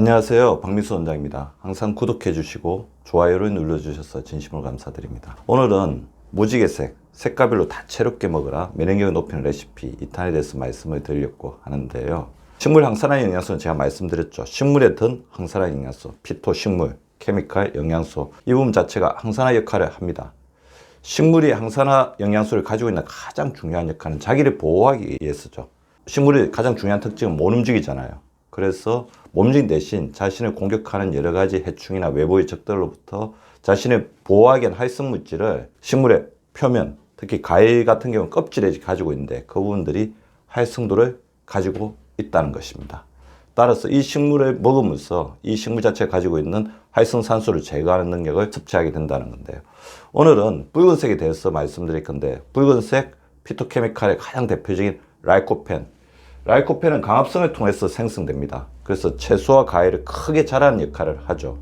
안녕하세요, 박미수 원장입니다. 항상 구독해 주시고 좋아요를 눌러주셔서 진심으로 감사드립니다. 오늘은 무지개색, 색깔별로 다채롭게 먹으라 면역력을 높이는 레시피 2탄에 대해서 말씀을 드리려고 하는데요. 식물 항산화 영양소는 제가 말씀드렸죠. 식물에 든 항산화 영양소, 피토 식물, 케미칼 영양소, 이 부분 자체가 항산화 역할을 합니다. 식물이 항산화 영양소를 가지고 있는 가장 중요한 역할은 자기를 보호하기 위해서죠. 식물의 가장 중요한 특징은 못 움직이잖아요. 그래서 못 움직인 대신 자신을 공격하는 여러 가지 해충이나 외부의 적들로부터 자신을 보호하기 위한 활성 물질을 식물의 표면, 특히 과일 같은 경우는 껍질에 가지고 있는데 그 부분들이 활성도를 가지고 있다는 것입니다. 따라서 이 식물을 먹으면서 이 식물 자체가 가지고 있는 활성산소를 제거하는 능력을 섭취하게 된다는 건데요. 오늘은 붉은색에 대해서 말씀드릴 건데, 붉은색 피토케미칼의 가장 대표적인 라이코펜은 강합성을 통해서 생성됩니다. 그래서 채소와 과일을 크게 자라는 역할을 하죠.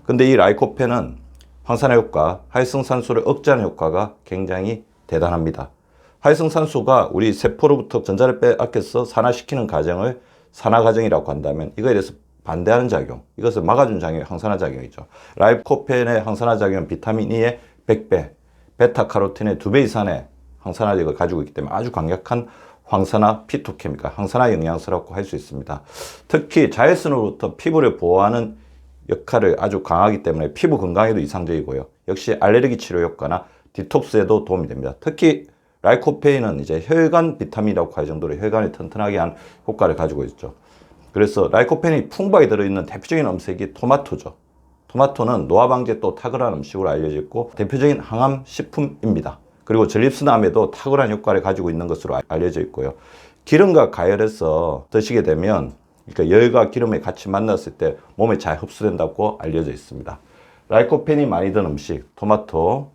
근데 이 라이코펜은 항산화 효과, 활성산소를 억제하는 효과가 굉장히 대단합니다. 활성산소가 우리 세포로부터 전자를 빼앗겨서 산화시키는 과정을 산화과정이라고 한다면, 이거에 대해서 반대하는 작용, 이것을 막아주는 작용이 항산화 작용이죠. 라이코펜의 항산화 작용은 비타민 E의 100배, 베타카로틴의 2배 이상의 항산화력을 가지고 있기 때문에 아주 강력한 항산화 피토케미칼, 항산화 영양소라고 할 수 있습니다. 특히 자외선으로부터 피부를 보호하는 역할을 아주 강하기 때문에 피부 건강에도 이상적이고요. 역시 알레르기 치료 효과나 디톡스에도 도움이 됩니다. 특히 라이코페인은 이제 혈관 비타민이라고 할 정도로 혈관을 튼튼하게 하는 효과를 가지고 있죠. 그래서 라이코펜이 풍부하게 들어있는 대표적인 음식이 토마토죠. 토마토는 노화 방지에 또 탁월한 음식으로 알려져 있고 대표적인 항암 식품입니다. 그리고 전립선암에도 탁월한 효과를 가지고 있는 것으로 알려져 있고요. 기름과 가열해서 드시게 되면, 그러니까 열과 기름이 같이 만났을 때 몸에 잘 흡수된다고 알려져 있습니다. 라이코펜이 많이 든 음식, 토마토,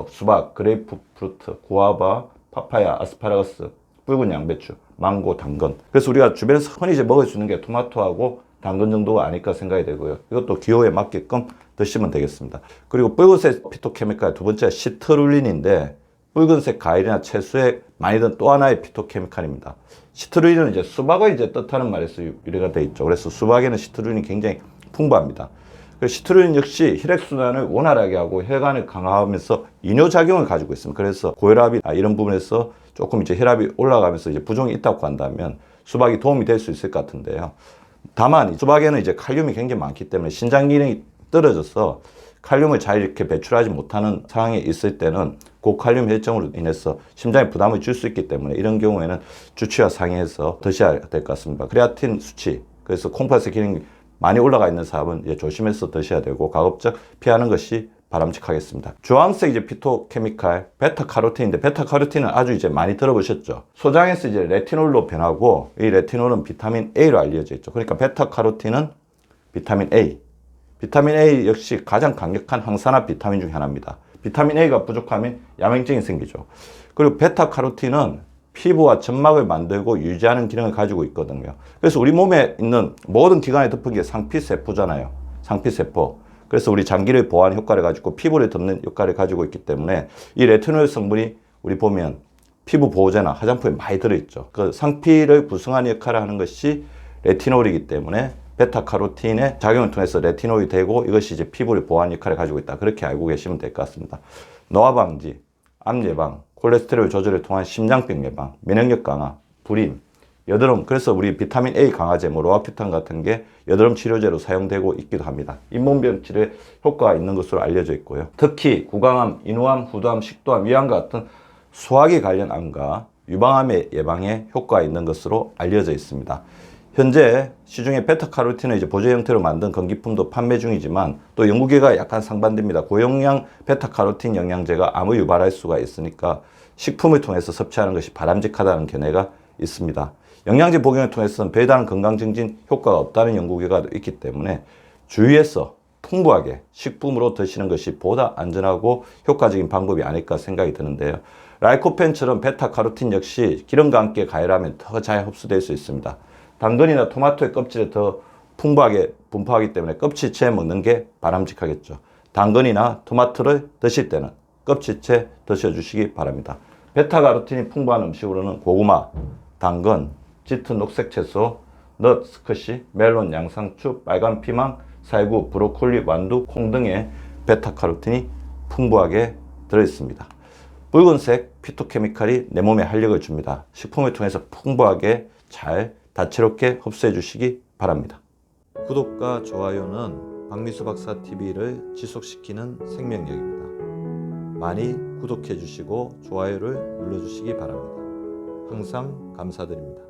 수박, 그레이프프루트, 구아바, 파파야, 아스파라거스, 붉은 양배추, 망고, 당근. 그래서 우리가 주변에서 흔히 이제 먹을 수 있는 게 토마토하고 당근 정도가 아닐까 생각이 되고요. 이것도 기호에 맞게끔 드시면 되겠습니다. 그리고 붉은색 피토케미칼 두 번째가 시트룰린인데, 붉은색 과일이나 채소에 많이 든 또 하나의 피토케미칼입니다. 시트룰린은 이제 수박을 뜻하는 말에서 유래가 되어 있죠. 그래서 수박에는 시트룰린이 굉장히 풍부합니다. 시트룰린 역시 혈액순환을 원활하게 하고 혈관을 강화하면서 이뇨작용을 가지고 있습니다. 그래서 고혈압이나 이런 부분에서 조금 이제 혈압이 올라가면서 이제 부종이 있다고 한다면 수박이 도움이 될 수 있을 것 같은데요. 다만 수박에는 이제 칼륨이 굉장히 많기 때문에 신장 기능이 떨어져서 칼륨을 잘 이렇게 배출하지 못하는 상황에 있을 때는 고칼륨 혈증으로 인해서 심장에 부담을 줄 수 있기 때문에 이런 경우에는 주치와 상의해서 드셔야 될 것 같습니다. 크레아틴 수치, 그래서 콩팥의 기능이 많이 올라가 있는 사람은 이제 조심해서 드셔야 되고 가급적 피하는 것이 바람직하겠습니다. 주황색 이제 피토케미칼 베타카로틴인데, 베타카로틴은 아주 이제 많이 들어보셨죠. 소장에서 이제 레티놀로 변하고, 이 레티놀은 비타민 A로 알려져 있죠. 그러니까 베타카로틴은 비타민 A. 비타민 A 역시 가장 강력한 항산화 비타민 중 하나입니다. 비타민 A가 부족하면 야맹증이 생기죠. 그리고 베타카로틴은 피부와 점막을 만들고 유지하는 기능을 가지고 있거든요. 그래서 우리 몸에 있는 모든 기관에 덮은 게 상피세포잖아요. 상피세포. 그래서 우리 장기를 보호하는 효과를 가지고 피부를 덮는 역할을 가지고 있기 때문에 이 레티놀 성분이 우리 보면 피부 보호제나 화장품에 많이 들어있죠. 그 상피를 구성하는 역할을 하는 것이 레티놀이기 때문에 베타카로틴의 작용을 통해서 레티놀이 되고 이것이 이제 피부를 보호하는 역할을 가지고 있다. 그렇게 알고 계시면 될 것 같습니다. 노화 방지, 암 예방, 콜레스테롤 조절을 통한 심장병 예방, 면역력 강화, 불임, 여드름. 그래서 우리 비타민 A 강화제, 로아큐탄 같은 게 여드름 치료제로 사용되고 있기도 합니다. 잇몸병 치료에 효과가 있는 것으로 알려져 있고요. 특히 구강암, 인후암, 후두암, 식도암, 위암과 같은 소화기 관련 암과 유방암의 예방에 효과가 있는 것으로 알려져 있습니다. 현재 시중에 베타카로틴을 이제 보조 형태로 만든 건기품도 판매 중이지만 또 연구계가 약간 상반됩니다. 고용량 베타카로틴 영양제가 암을 유발할 수가 있으니까 식품을 통해서 섭취하는 것이 바람직하다는 견해가 있습니다. 영양제 복용을 통해서는 별다른 건강 증진 효과가 없다는 연구계가 있기 때문에 주위에서 풍부하게 식품으로 드시는 것이 보다 안전하고 효과적인 방법이 아닐까 생각이 드는데요. 라이코펜처럼 베타카로틴 역시 기름과 함께 가열하면 더 잘 흡수될 수 있습니다. 당근이나 토마토의 껍질에 더 풍부하게 분포하기 때문에 껍질째 먹는 게 바람직하겠죠. 당근이나 토마토를 드실 때는 껍질째 드셔주시기 바랍니다. 베타카로틴이 풍부한 음식으로는 고구마, 당근, 짙은 녹색 채소, 넛, 스쿼시, 멜론, 양상추, 빨간 피망, 살구, 브로콜리, 완두, 콩 등의 베타카로틴이 풍부하게 들어있습니다. 붉은색 피토케미칼이 내 몸에 활력을 줍니다. 식품을 통해서 풍부하게 잘 다채롭게 흡수해 주시기 바랍니다. 구독과 좋아요는 박미수 박사 TV를 지속시키는 생명력입니다. 많이 구독해 주시고 좋아요를 눌러 주시기 바랍니다. 항상 감사드립니다.